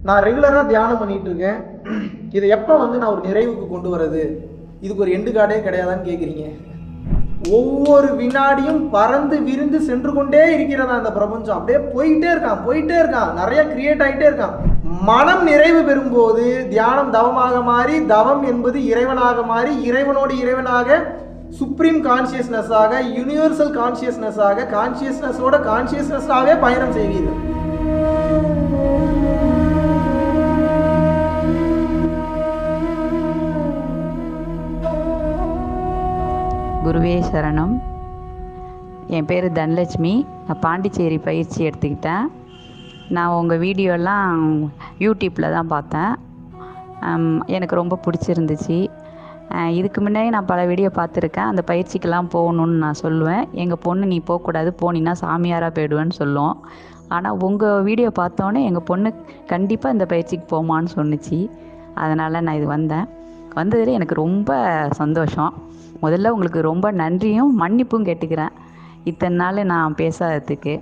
நான் ரெகுலராக தியானம் பண்ணிட்டு இருக்கேன். இதை எப்போ நான் ஒரு நிறைவுக்கு கொண்டு வர்றது? இதுக்கு ஒரு எண்டு கார்டே கிடையாதான்னு கேட்குறீங்க. ஒவ்வொரு வினாடியும் பறந்து விரிந்து சென்று கொண்டே இருக்கிறதா அந்த பிரபஞ்சம். அப்படியே போயிட்டே இருக்கான், நிறைய கிரியேட் ஆகிட்டே இருக்கான். மனம் நிறைவு பெறும்போது தியானம் தவமாக மாறி, தவம் என்பது இறைவனாக மாறி, இறைவனோடு இறைவனாக சுப்ரீம் கான்சியஸ்னஸாக, யூனிவர்சல் கான்சியஸ்னஸாக, கான்சியஸ்னஸோட கான்சியஸ்னஸாகவே பயணம் செய்வீர்கள். குருவே சரணம். என் பேர் தனலட்சுமி. நான் பாண்டிச்சேரி பயிற்சி எடுத்துக்கிட்டேன். நான் உங்கள் வீடியோலாம் யூடியூப்பில் தான் பார்த்தேன். எனக்கு ரொம்ப பிடிச்சிருந்துச்சு. இதுக்கு முன்னாடி நான் பல வீடியோ பார்த்துருக்கேன். அந்த பயிற்சிக்கெல்லாம் போகணுன்னு நான் சொல்லுவேன். எங்கள் பொண்ணு நீ போகக்கூடாது, போனீன்னா சாமியாராக போயிடுவேன்னு சொல்லுவோம். ஆனால் உங்கள் வீடியோ பார்த்தோன்னே எங்கள் பொண்ணு கண்டிப்பாக இந்த பயிற்சிக்கு போமான்னு சொன்னிச்சு. அதனால் நான் இது வந்ததில் எனக்கு ரொம்ப சந்தோஷம். முதல்ல உங்களுக்கு ரொம்ப நன்றியும் மன்னிப்பும் கேட்டுக்கிறேன் இத்தனை நாள் நான் பேசாததுக்கு.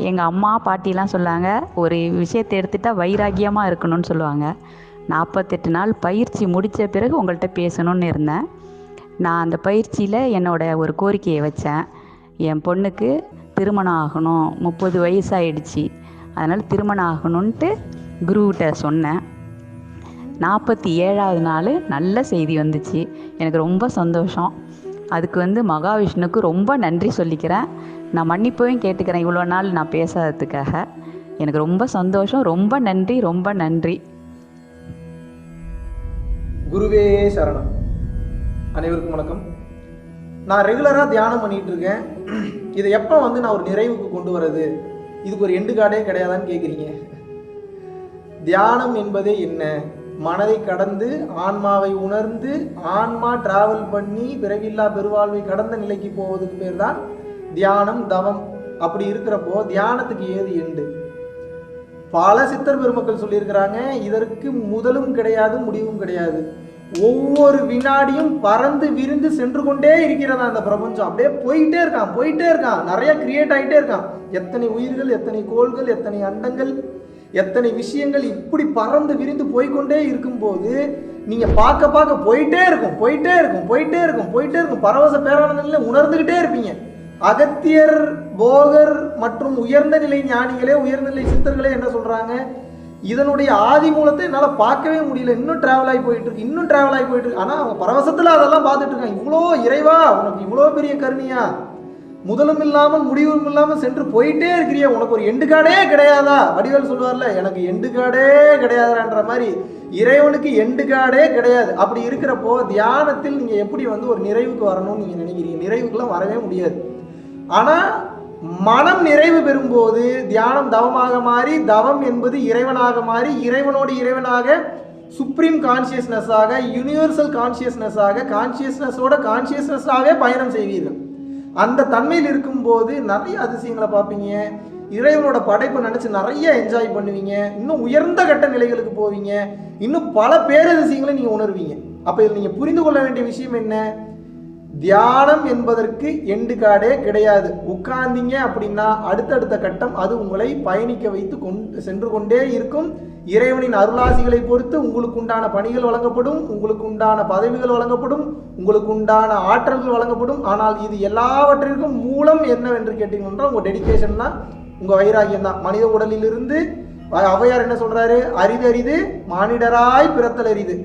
எங்கள் அம்மா பாட்டிலாம் சொல்லாங்க, ஒரு விஷயத்தை எடுத்துட்டால் வைராக்கியமாக இருக்கணும்னு சொல்லுவாங்க. 48 நாள் பயிற்சி முடித்த பிறகு உங்கள்கிட்ட பேசணுன்னு இருந்தேன். நான் அந்த பயிற்சியில் என்னோடய ஒரு கோரிக்கையை வச்சேன். என் பொண்ணுக்கு திருமணம் ஆகணும், 30 வயசாகிடுச்சு, அதனால் திருமணம் ஆகணுன்ட்டு குருக்கிட்ட சொன்னேன். 47வது நாள் நல்ல செய்தி வந்துச்சு. எனக்கு ரொம்ப சந்தோஷம். அதுக்கு மகாவிஷ்ணுக்கு ரொம்ப நன்றி சொல்லிக்கிறேன். நான் மன்னிப்பையும் கேட்டுக்கிறேன் இவ்வளோ நாள் நான் பேசாததுக்காக. எனக்கு ரொம்ப சந்தோஷம். ரொம்ப நன்றி. குருவே சரணம். அனைவருக்கும் வணக்கம். நான் ரெகுலராக தியானம் பண்ணிட்டு இருக்கேன். இதை எப்போ நான் ஒரு நிறைவுக்கு கொண்டு வர்றது? இதுக்கு ஒரு எண்டு கார்டே கிடையாதான்னு கேட்குறீங்க. தியானம் என்பதே என்ன? மனதை கடந்து ஆன்மாவை உணர்ந்து, ஆன்மா டிராவல் பண்ணி பிறவில்லா பெருவாழ்வை கடந்த நிலைக்கு போவதுக்கு பேர் தான் தியானம், தவம். அப்படி இருக்கிறப்போ தியானத்துக்கு ஏது எண்டு? பல சித்தர் பெருமக்கள் சொல்லியிருக்கிறாங்க, இதற்கு முதலும் கிடையாது, முடிவும் கிடையாது. ஒவ்வொரு வினாடியும் பறந்து விரிந்து சென்று கொண்டே இருக்கிறதா அந்த பிரபஞ்சம். அப்படியே போயிட்டே இருக்கான், நிறைய கிரியேட் ஆகிட்டே இருக்கான். எத்தனை உயிர்கள், எத்தனை கோள்கள், எத்தனை அண்டங்கள், எத்தனை விஷயங்கள் இப்படி பறந்து விரிந்து போய்கொண்டே இருக்கும்போது நீங்க பார்க்க போயிட்டே இருக்கும். பரவச பேரானந்தில் உணர்ந்துகிட்டே இருப்பீங்க. அகத்தியர், போகர் மற்றும் உயர்ந்த நிலை ஞானிகளே, உயர்ந்த நிலை சித்தர்களே என்ன சொல்றாங்க? இதனுடைய ஆதி மூலத்தை என்னால் பார்க்கவே முடியல, இன்னும் டிராவல் ஆகி போயிட்டு இருக்கு. ஆனால் அவங்க பரவசத்தில் அதெல்லாம் பார்த்துட்டு இருக்காங்க. இவ்வளோ இறைவா, உனக்கு இவ்வளோ பெரிய கருணையா, முதலும் இல்லாமல் முடிவும் இல்லாமல் சென்று போயிட்டே இருக்கிறியா, உனக்கு ஒரு எண்டு கார்டே கிடையாதா? வடிவேல் சொல்லுவார்ல, எனக்கு எண்டு கார்டே கிடையாதுன்ற மாதிரி இறைவனுக்கு எண்டு கார்டே கிடையாது. அப்படி இருக்கிறப்போ தியானத்தில் நீங்கள் எப்படி ஒரு நிறைவுக்கு வரணும்னு நீங்கள் நினைக்கிறீங்க? நிறைவுக்குலாம் வரவே முடியாது. ஆனால் மனம் நிறைவு பெறும்போது தியானம் தவமாக மாறி, தவம் என்பது இறைவனாக மாறி, இறைவனோடு இறைவனாக சுப்ரீம் கான்சியஸ்னஸாக, யூனிவர்சல் கான்சியஸ்னஸாக, கான்சியஸ்னஸோட கான்சியஸ்னஸாகவே பயணம் செய்வீர்கள். அந்த தன்மையில் இருக்கும்போது நிறைய அதிசயங்களை பார்ப்பீங்க. இறைவனோட படைப்பை நினச்சி நிறைய என்ஜாய் பண்ணுவீங்க. இன்னும் உயர்ந்த கட்ட நிலைகளுக்கு போவீங்க. இன்னும் பல பேரதிசயங்களை நீங்கள் உணர்வீங்க. அப்போ இதில் நீங்கள் புரிந்து கொள்ள வேண்டிய விஷயம் என்ன? தியானம் என்பதற்கு எண்டு கார்டே கிடையாது. உட்கார்ந்தீங்க அப்படின்னா அடுத்தடுத்த கட்டம் அது உங்களை பயணிக்க வைத்து சென்று கொண்டே இருக்கும். இறைவனின் அருளாசிகளை பொறுத்து உங்களுக்கு உண்டான பணிகள் வழங்கப்படும், உங்களுக்கு உண்டான பதவிகள் வழங்கப்படும், உங்களுக்கு உண்டான ஆற்றல்கள் வழங்கப்படும். ஆனால் இது எல்லாவற்றிற்கும் மூலம் என்னவென்று கேட்டீங்கன்னா உங்கள் டெடிகேஷன் தான், உங்கள் வைராகியம் தான். மனித உடலிலிருந்து ஔவையார் என்ன சொல்றாரு? அரிது மானிடராய் பிறத்தல் அரிது,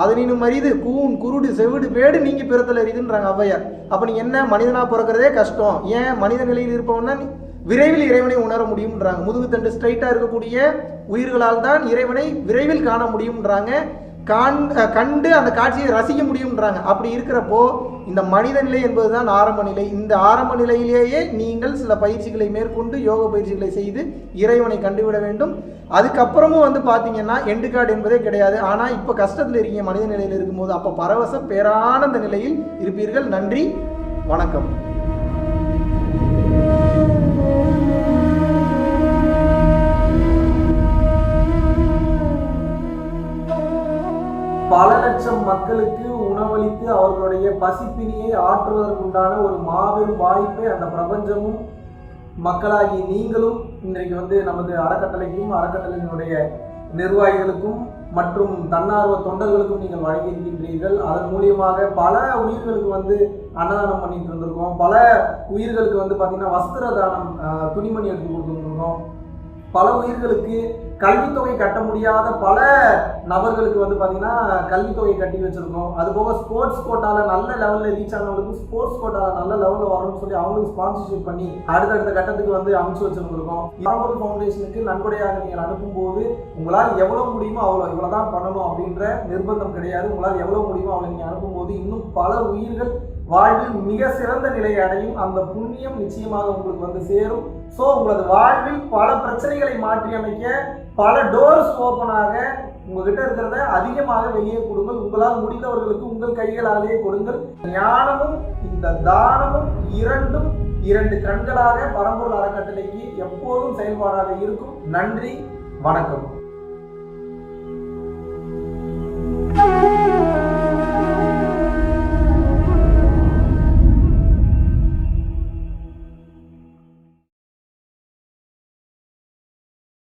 அதனினும் அரிது கூன் குருடு செவிடு பேடு நீங்க பிறத்தல் அரிதுன்றாங்க ஔவையார். அப்ப நீங்க என்ன, மனிதனா பிறக்கிறதே கஷ்டம், ஏன் மனித நிலையில் இருப்பவன்னா விரைவில் இறைவனை உணர முடியும்ன்றாங்க. முதுகு தண்டு ஸ்ட்ரைட்டா இருக்கக்கூடிய உயிர்களால் தான் இறைவனை விரைவில் காண முடியும்ன்றாங்க. கண்டு அந்த காட்சியை ரசிக்க முடியும்ன்றாங்க. அப்படி இருக்கிறப்போ இந்த மனித நிலை என்பதுதான் ஆரம்ப நிலை. இந்த ஆரம்ப நிலையிலேயே நீங்கள் சில பயிற்சிகளை மேற்கொண்டு யோக பயிற்சிகளை செய்து இறைவனை கண்டுவிட வேண்டும். அதுக்கப்புறமும் பார்த்தீங்கன்னா எண்டு கார்டு என்பதே கிடையாது. ஆனால் இப்போ கஷ்டத்தில் இருக்கீங்க மனித நிலையில் இருக்கும்போது, அப்போ பரவச பேரானந்த நிலையில் இருப்பீர்கள். நன்றி, வணக்கம். பல லட்சம் மக்களுக்கு உணவளித்து அவர்களுடைய பசிப்பினியை ஆற்றுவதற்குண்டான ஒரு மாபெரும் வாய்ப்பை அந்த பிரபஞ்சமும் மக்களாகி நீங்களும் இன்றைக்கு நமது அறக்கட்டளைக்கும் அறக்கட்டளையினுடைய நிர்வாகிகளுக்கும் மற்றும் தன்னார்வ தொண்டர்களுக்கும் நீங்கள் வழங்கியிருக்கின்றீர்கள். அதன் மூலியமாக பல உயிர்களுக்கு அன்னதானம் பண்ணிட்டு இருந்திருக்கோம். பல உயிர்களுக்கு பார்த்தீங்கன்னா வஸ்திர தானம், துணிமணி எடுத்து கொடுத்துருக்கோம். பல உயிர்களுக்கு கல்வித்தொகை கட்ட முடியாத பல நபர்களுக்கு பார்த்தீங்கன்னா கல்வித்தொகை கட்டி வச்சிருக்கோம். அதுபோக ஸ்போர்ட்ஸ் கோட்டாவில் நல்ல லெவலில் ரீச் ஆனவங்களுக்கு ஸ்போர்ட்ஸ் கோட்டாவில் நல்ல லெவலில் வரணும்னு சொல்லி அவங்களுக்கு ஸ்பான்சர்ஷிப் பண்ணி அடுத்தடுத்த கட்டத்துக்கு அனுப்பிச்சு வச்சிருந்திருக்கோம். பரம்பொருள் ஃபவுண்டேஷனுக்கு நன்கொடையாக நீங்கள் அனுப்பும்போது உங்களால் எவ்வளோ முடியுமோ இவ்வளோதான் பண்ணணும் அப்படின்ற நிர்பந்தம் கிடையாது. உங்களால் எவ்வளோ முடியுமோ அவ்வளோ நீங்கள் அனுப்பும்போது இன்னும் பல உயிர்கள் வாழ்வில் மிக சிறந்த நிலையை அடையும். அந்த புண்ணியம் நிச்சயமாக உங்களுக்கு சேரும். ஸோ உங்களது வாழ்வில் பல பிரச்சனைகளை மாற்றி அமைக்க பல டோர்ஸ் ஓப்பனாக உங்ககிட்ட இருக்கிறத அதிகமாக வெளியே கொடுங்கள். உங்களால் முடிந்தவர்களுக்கு உங்கள் கைகளாலேயே கொடுங்கள். ஞானமும் இந்த தானமும் இரண்டு கண்களாக பரம்பொருள் அறக்கட்டளைக்கு எப்போதும் செயல்பாடாக இருக்கும். நன்றி, வணக்கம்.